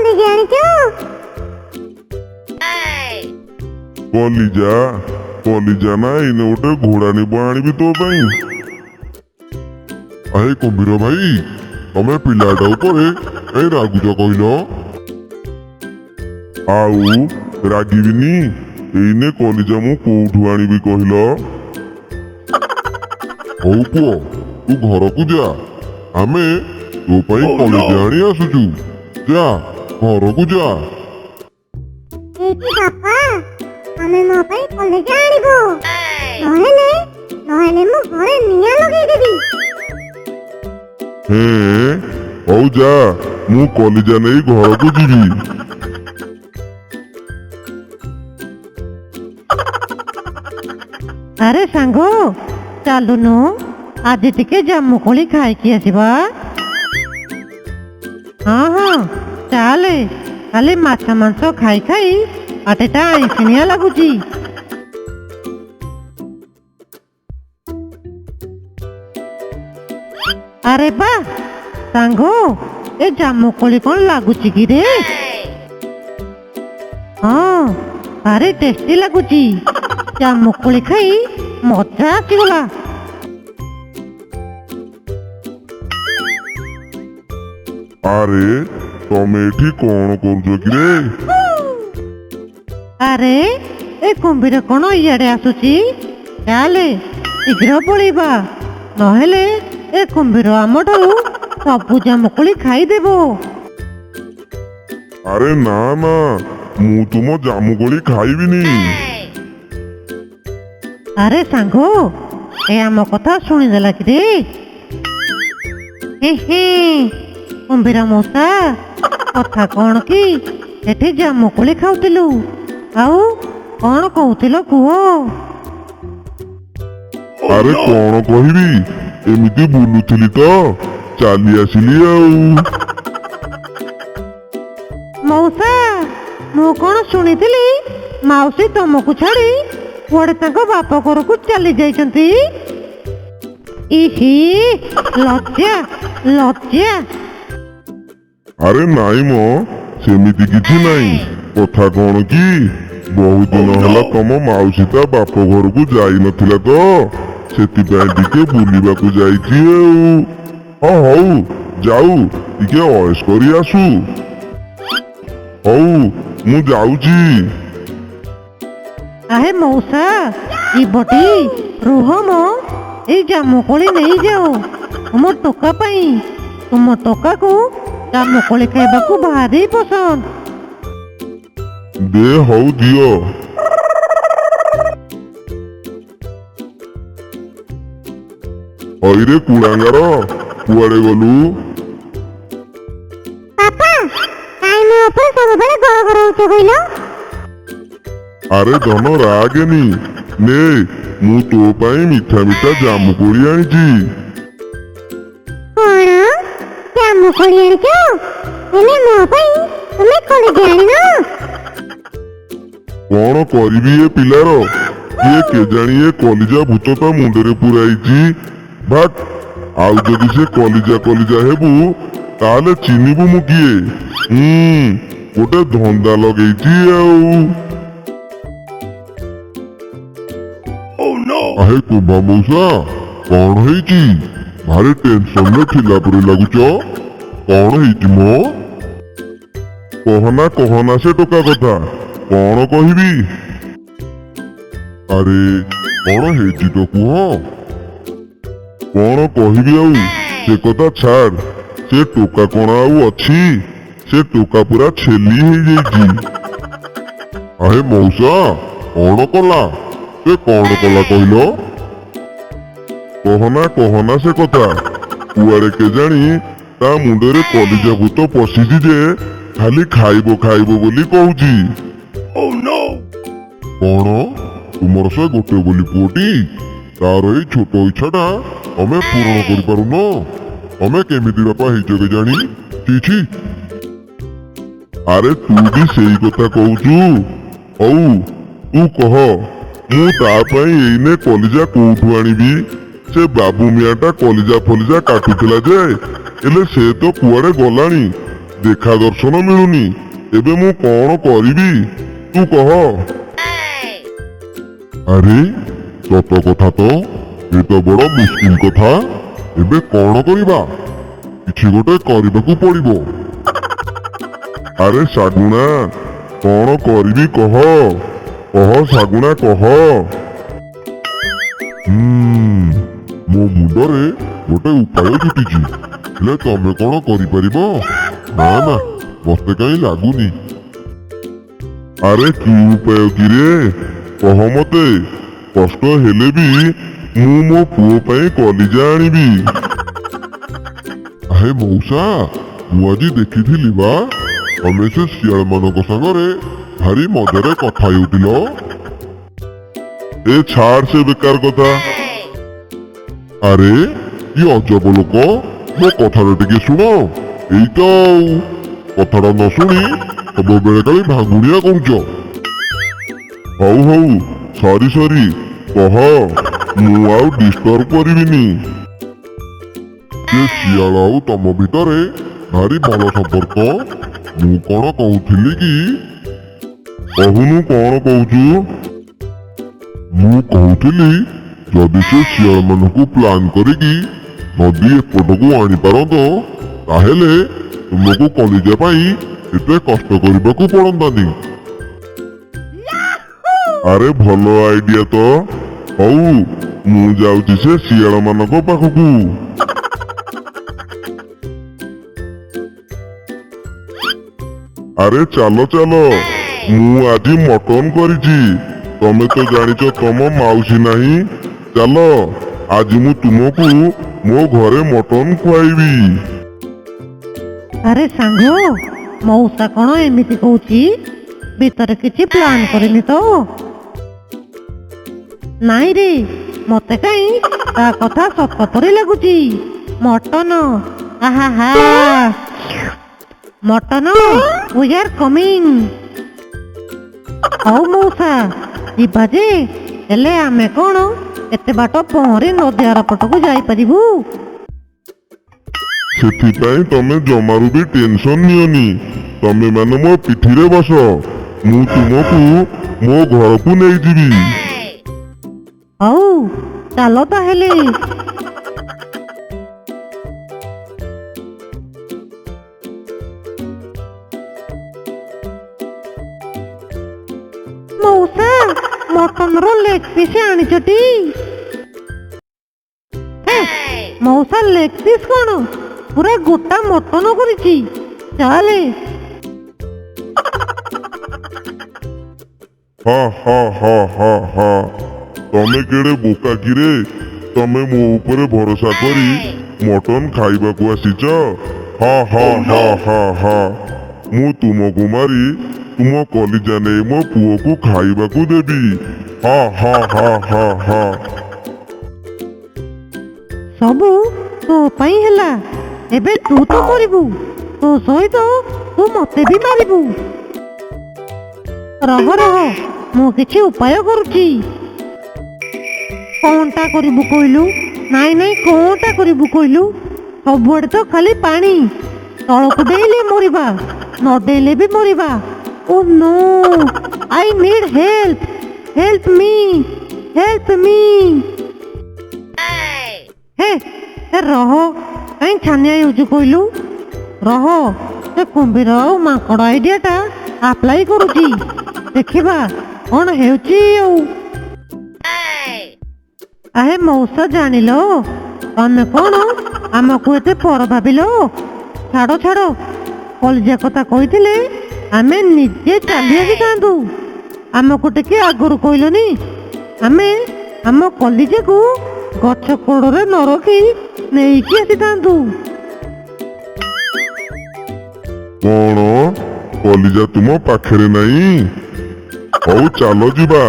କଲିଜା ଆଣିଛୁ? କଲିଜା କଲିଜା ନା ଏଇନେ ଗୋଟେ ଘୋଡ଼ା ନିବ ଆଣିବି ତୋ ପାଇଁ। ଆହେ କୁମ୍ଭୀର ଭାଇ, ତମେ ପିଲାଟା ଉପରେ କାଇଁ ରାଗୁଛ କହିଲ? ଆଉ ରାଗିବିନି। ଏଇନେ କଲିଜା ମୁଁ କୋଉଠୁ ଆଣିବି କହିଲ? ହଉ ପୁଅ, ତୁ ଘରକୁ ଯା, ଆମେ ତୋ ପାଇଁ କଲିଜା ଆଣି ଆସୁଛୁ। ଯା, ଘରକୁ ଯା। ଏଇଠି ବାପା, ଆମେ ମୋ ପାଇଁ କଲିଜା ଆଣିବୁ। ନହେଲେ ମୁଁ ଘରେ ନିଆଁ ଲଗେଇଦେବି। ହଉ ଯା, ମୁଁ କଲିଜା ନେଇ ଘରକୁ ଯିବି। ଆରେ ସାଙ୍ଗ, ଚାଲୁନୁ ଆଜି ଟିକେ ଜାମୁକୋଳି ଖାଇକି ଆସିବା। ହଁ ଚାଲେ। ଖାଲି ମାଛ ମାଂସ ଖାଇ ଖାଇ ପାଟିଟା ଆଇଁଷିଣିଆ ଲାଗୁଛି। ଆରେ ବା ସାଙ୍ଗ, ଏ ଜାମୁକୋଳି କଣ ଲାଗୁଛି କି ରେ? ହଁ, ଭାରି ଟେଷ୍ଟି ଲାଗୁଛି। ଜାମୁକୋଳି ଖାଇ ମଜା ଆସିଗଲା। ଆରେ ତମେ ଏଠି କଣ କରୁଛ କି ରେ? ଆରେ ଏ କୁମ୍ଭୀର କଣ ଇଆଡେ ଆସୁଛି? ଚାଲେ ଶୀଘ୍ର ପଳେଇବା, ନହେଲେ ଏ କୁମ୍ଭୀର ଆମଠାରୁ ସବୁ ଜାମୁକୋଳି ଖାଇଦେବ। ଆରେ ନା ନା, ମୁଁ ତୁମ ଜାମୁକୋଳି ଖାଇବିନି। ଆରେ ସାଙ୍ଗ, ଏ ଆମ କଥା ଶୁଣିଦେଲା କି ରେ? କୁମ୍ଭୀର ମଉସା, କଥା କଣ କି ଏଠି ଜାମୁକୋଳି ଖାଉଥିଲୁ? ଆଉ କଣ କହୁଥିଲ କୁହ? ଆରେ କଣ କହିବି, ଏମିତି ବୁଲୁଥିଲି ତ, ଚାଲି ଆସିଲି ଆଉ। ମଉସା, ମୁଁ କଣ ଶୁଣିଥିଲି ମାଉସୀ ତମକୁ ଛାଡି କୁଆଡେ ତାଙ୍କ ବାପ ଘରକୁ ଚାଲି ଯାଇଛନ୍ତି? ଇହି, ଲଜ୍ଜା ଲଜ୍ଜା। ଆରେ ନାଇଁ ମ, ସେମିତି କିଛି ନାହିଁ। କଥା କଣ କି, ବହୁତ ଦିନ ହେଲା ତମ ମାଉସୀ ତା ବାପ ଘରକୁ ଯାଇନଥିଲା ତ, ସେଥିପାଇଁ ଟିକେ ବୁଲିବାକୁ ଯାଇଛି ଆଉ। ହଉ ଯାଉ, ଟିକେ ଅଏସ କରି ଆସୁ। ହଉ, ମୁଁ ଯାଉଛି। ଆହେ ମଉସା, ଯିବଟି? ରୁହ ମ, ଏଇ ଜାମୁକୋଳି ନେଇଯାଅ ତୁମ ଟୋକା ପାଇଁ। ତୁମ ଟୋକାକୁ ଜାମୁକୋଳି ଖାଇବାକୁ ଭାରି ପସନ୍ଦ। ଦେ, ହଉ ଦିଅ। ହଇରେ କୁଳାଙ୍ଗାର, କୁଆଡେ ଗଲୁ? ବାପା, କାଇଁ ମୋ ଉପରେ ସବୁବେଳେ ଗର ଗର ହଉଛ କହିଲ? ଆରେ ଧନ ରାଗେନି, ନେ, ମୁଁ ତୋ ପାଇଁ ମିଠା ମିଠା ଜାମୁକୋଳି ଆଣିଛି। କଣ? ଜାମୁକୋଳି ଆଣିଛ? ହେଲେ ମୋ ପାଇଁ ତୁମେ କଲିଜା ଆଣିନ? କଣ କରିବି ଏ ପିଲାର? କିଏ କେଜାଣି ଏ କଲିଜା ଭୂତ ତା ମୁଣ୍ଡରେ ପୁରାଇଛି। ଭାକ୍, ଆଉ ଯଦି ସେ କଲିଜା କଲିଜା ହେବୁ, ତାହେଲେ ଚିହ୍ନିବୁ ମୁଁ କିଏ? ଗୋଟେ ଧନ୍ଦା ଲଗେଇଛି ଆଉ। ଆହେ କୁମ୍ଭା ମଉସା, କଣ ହେଇଛି? ଭାରି ଟେନସନରେ ଥିଲା ପରି ଲାଗୁଛ। କଣ ହେଇଛି ମ? କହନା କହନା ସେ ଟୋକା କଥା, କଣ କହିବି? ଆରେ କଣ ହେଇଛି ତ କୁହ। କଣ କହିବି ଆଉ, ସେ କଥା ଛାଡ। ସେ ଟୋକା କଣ ଆଉ ଅଛି? ସେ ଟୋକା ପୁରା ଛେଲି ହେଇଯାଇଛି। ଆହେ ମଉସା, କଣ କଲା? ସେ କଣ କଲା କହିଲ? କହନା କହନା ସେ କଥା। କୁଆଡେ କେଜାଣି ତା ମୁଣ୍ଡରେ କଲିଜା ଭୂତ ପଶିଛି ଯେ ଖାଲି ଖାଇବ ଖାଇବ ବୋଲି କହୁଛି। କଣ? ତୁମର ସେ ଗୋଟେ ବୋଲି ପୁଅଟି? ତାର ଏଇ ଛୋଟ ଇଚ୍ଛାଟା ତମେ ପୂରଣ କରିପାରୁନ? ତମେ କେମିତି ବାପା ହେଇଛ କେଜାଣି? ଛି। ଆରେ ତୁ ବି ସେଇ କଥା କହୁଛୁ? ହଉ ତୁ କହ, ମୁଁ ତା ପାଇଁ ଏଇନେ କଲିଜା କୋଉଠୁ ଆଣିବି? ସେ ବାବୁ ମିଆଁଟା କଲିଜା ଫଲିଜା କାଟୁଥିଲା ଯେ, ହେଲେ ସେ ତ କୁଆଡେ ଗଲାଣି। ଦେଖା ଦର୍ଶନ ମିଳୁନି। ଏବେ ମୁଁ କଣ କରିବି ତୁ କହ। ଆରେ ସତ କଥା ତ, ଏ ତ ବଡ ମୁସ୍କିଲ କଥା। ଏବେ କଣ କରିବା? କିଛି ଗୋଟେ କରିବାକୁ ପଡିବ। ଆରେ ଶାଗୁଣା, କଣ କରିବି କହ। କହ ଶାଗୁଣା କହ। ମୋ ମୁଣ୍ଡରେ ଗୋଟେ ଉପାୟ ଜୁଟିଛି, ହେଲେ ତମେ କଣ କରିପାରିବ? ନା ନା, ମତେ କାହିଁ ଲାଗୁନି। ଆରେ କି ଉପାୟ କିରେ, କହ ମତେ। କଷ୍ଟ ହେଲେ ବି ମୁଁ ମୋ ପୁଅ ପାଇଁ କଲିଜା ଆଣିବି। ଆହେ ମଉସା, ମୁଁ ଆଜି ଦେଖିଥିଲି ବା, ତମେ ସେ ଶିଆଳ ମାନଙ୍କ ସାଙ୍ଗରେ ଭାରି ମଜାରେ କଥା ହେଉଥିଲ। ଏ ଛାଡ ସେ ବେକାର କଥା। ଆରେ କି ଅଜବ ଲୋକ, ମୋ କଥାଟା ଟିକେ ଶୁଣ। ଏଇ ତ ଆଉ, କଥାଟା ନ ଶୁଣି ସବୁବେଳେ କାଳେ ଭାଙ୍ଗୁଣିଆ କରୁଛ। ହଉ ହଉ, ସରି ସରି, କହ। ମୁଁ ଆଉ ଡିଷ୍ଟର୍ବ କରିବିନି। ସେ ଶିଆଳ ଆଉ ତମ ଭିତରେ ଭାରି ଭଲ ସମ୍ପର୍କ। ମୁଁ କଣ କହୁଥିଲି କି, କହୁନୁ କଣ କହୁଛୁ? ମୁଁ କହୁଥିଲି ଯଦି ସେ ଶିଆଳ ମାନଙ୍କୁ ପ୍ଲାନ୍ କରିକି ନଦୀ ଏପଟକୁ ଆଣିପାରନ୍ତ, ତାହେଲେ ତୁମକୁ କଲିଜା ପାଇଁ ଏତେ କଷ୍ଟ କରିବାକୁ ପଡନ୍ତାନି। ଆରେ ଭଲ ଆଇଡିଆ ତ। ହଉ, ମୁଁ ଯାଉଛି ସେ ଶିଆଳ ମାନଙ୍କ ପାଖକୁ। ଆରେ ଚାଲ ଚାଲ, ମୁଁ ଆଜି ମଟନ କରିଛି। ତମେ ତ ଜାଣିଛ ତମ ମାଉସୀ ନାହିଁ। ଚାଲ, ଆଜି ମୁଁ ତୁମକୁ ମୋ ଘରେ ମଟନ ଖୁଆଇବି। ଆରେ ସାଙ୍ଗ, ମଉସା କଣ ଏମିତି କହୁଛି? ଭିତରେ କିଛି ପ୍ଲାନ୍ କରିନି ତ? ନାଇଁ ରେ, ମତେ କାଇଁ ତା କଥା ସତ ପରି ଲାଗୁଛି। ମଟନ, ଆହା ହା, ମଟନ, we are coming। ହଉ ମଉସା, ଯିବା ଯେ, ହେଲେ ଆମେ କଣ ଏତେ ବାଟ ପହଁରି ନଦୀ ଆର ପଟକୁ ଯାଇପାରିବୁ? ସେଥିପାଇଁ ତମେ ଜମାରୁ ବି ଟେନସନ ନିଅନି। ତମେ ମାନେ ମୋ ପିଠିରେ ବସ, ମୁଁ ତୁମକୁ ମୋ ଘରକୁ ନେଇଯିବି। ହଉ, ଚାଲ ତାହେଲେ। ମଉସା, ମଟନର ଲେଗ ପିସ୍ ଆଣିଛଟି? ମଉସା, ଲେଗ ପିସ୍ କଣ, ପୁରା ଗୋଟା ମଟନ କରିଛି। ଚାଲେ। ହା ହା ହା ହା ହା, ତମେ କେଡେ ବୋକା କିରେ। ତମେ ମୋ ଉପରେ ଭରସା କରି ମଟନ ଖାଇବାକୁ ଆସିଛ। ହା ହା ହା ହା ହା, ମୁଁ ତୁମକୁ ମାରି ତୁମ କଲିଜା ନେଇ ମୋ ପୁଅକୁ ଖାଇବାକୁ ଦେବି। ହା ହା ହା ହା ହା। ସବୁ ତୋ ପାଇଁ ହେଲା। ଏବେ ତୁ ତ ମରିବୁ, ତୋ ସହିତ ତୁ ମତେ ବି ମାରିବୁ। ରହ ରହ, ମୁଁ କିଛି ଉପାୟ କରୁଛି। କଣଟା କରିବୁ କହିଲୁ? ନାଇଁ ନାଇଁ, କଣଟା କରିବୁ କହିଲୁ? ସବୁଆଡେ ତ ଖାଲି ପାଣି। ତଳକୁ ଡେଇଁଲେ ମରିବା, ନ ଡେଇଁଲେ ବି ମରିବା। Oh no, I need help, help me, help me. ହେ ରହ, କାଇଁ ଛାନିଆ ହେଉଛୁ କହିଲୁ? ରହ, ସେ କୁମ୍ଭୀର ଆଉ ମାଙ୍କଡ଼ ଆଇଡିଆଟା ଆପ୍ଲାଇ କରୁଛି। ଦେଖିବା କଣ ହେଉଛି ଆଉ। ଆହେ ମଉସା, ଜାଣିଲ, ତମେ କଣ ଆମକୁ ଏତେ ପର ଭାବିଲ? ଛାଡ଼ ଛାଡ଼, କଲିଜା କଥା କହିଥିଲେ ଆମେ ନିଜେ ଚାଲି ଆସିଥାନ୍ତୁ। ଆମକୁ ଟିକେ ଆଗରୁ କହିଲନି, ଆମେ ଆମ କଲିଜାକୁ ଗଛ କୋଡ଼ରେ ନ ରଖି ନେଇକି ଆସିଥାନ୍ତୁ। କଣ କଲିଜା ତୁମ ପାଖରେ ନାହିଁ? ହଉ ଚାଲ ଯିବା,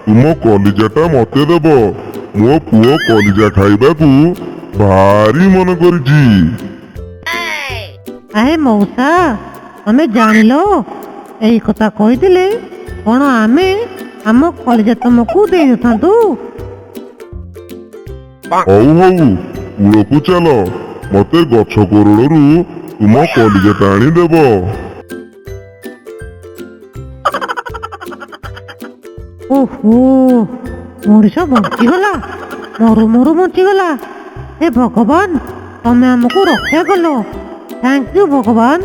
ତୁମ କଲିଜାଟା ମତେ ଦେବ। ମୋ ପୁଅ କଲିଜା ଖାଇବାକୁ ଭାରି ମନ କରିଛି। ଆହେ ମଉସା, ତମେ ଜାଣିଲ, ଏଇ କଥା କହିଥିଲେ କଣ ଆମେ ଆମ କଲିଜା ତମକୁ ଦେଇନଥାନ୍ତୁ? ହଉ ହଉ, କୂଳକୁ ଚାଲ। ମତେ ଗଛ କୋରଡ଼ରୁ ତୁମ କଲିଜାଟା ଆଣିଦେବ। ଓହୋ, ମଣିଷ ବଞ୍ଚିଗଲା, ମରୁ ମରୁ ବଞ୍ଚିଗଲା। ହେ ଭଗବାନ, ତମେ ଆମକୁ ରକ୍ଷା କଲ। ଥ୍ୟାଙ୍କ ୟୁ ଭଗବାନ।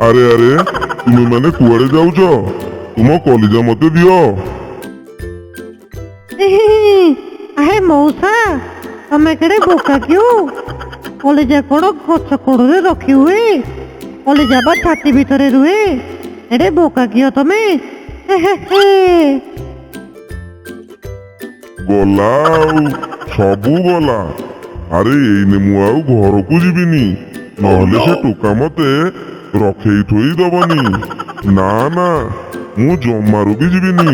ଆରେ ଆରେ, ତୁମେ ମାନେ କୁଆଡେ ଯାଉଛ? ତୁମ କଲିଜା ମତେ ଦିଅ। ଆହେ ମଉସା, ତମେ କେଡ଼େ ବୋକା କିଉ? କଲିଜା କଣ ଗଛ କୋଡ଼ରେ ରଖି ହୁଏ? କଲିଜା ବା ଛାତି ଭିତରେ ରୁହେ। ଏଡ଼େ ବୋକା କିଅ ତମେ? ଗଲା ଆଉ, ସବୁ ଗଲା। ଆରେ ଏଇନେ ମୁଁ ଆଉ ଘରକୁ ଯିବିନି, ନହେଲେ ସେ ଟୋକା ମତେ ରଖେଇ ଥୋଇ ଦବନି। ନା ନା, ମୁଁ ଜମାରୁ ବି ଯିବିନି।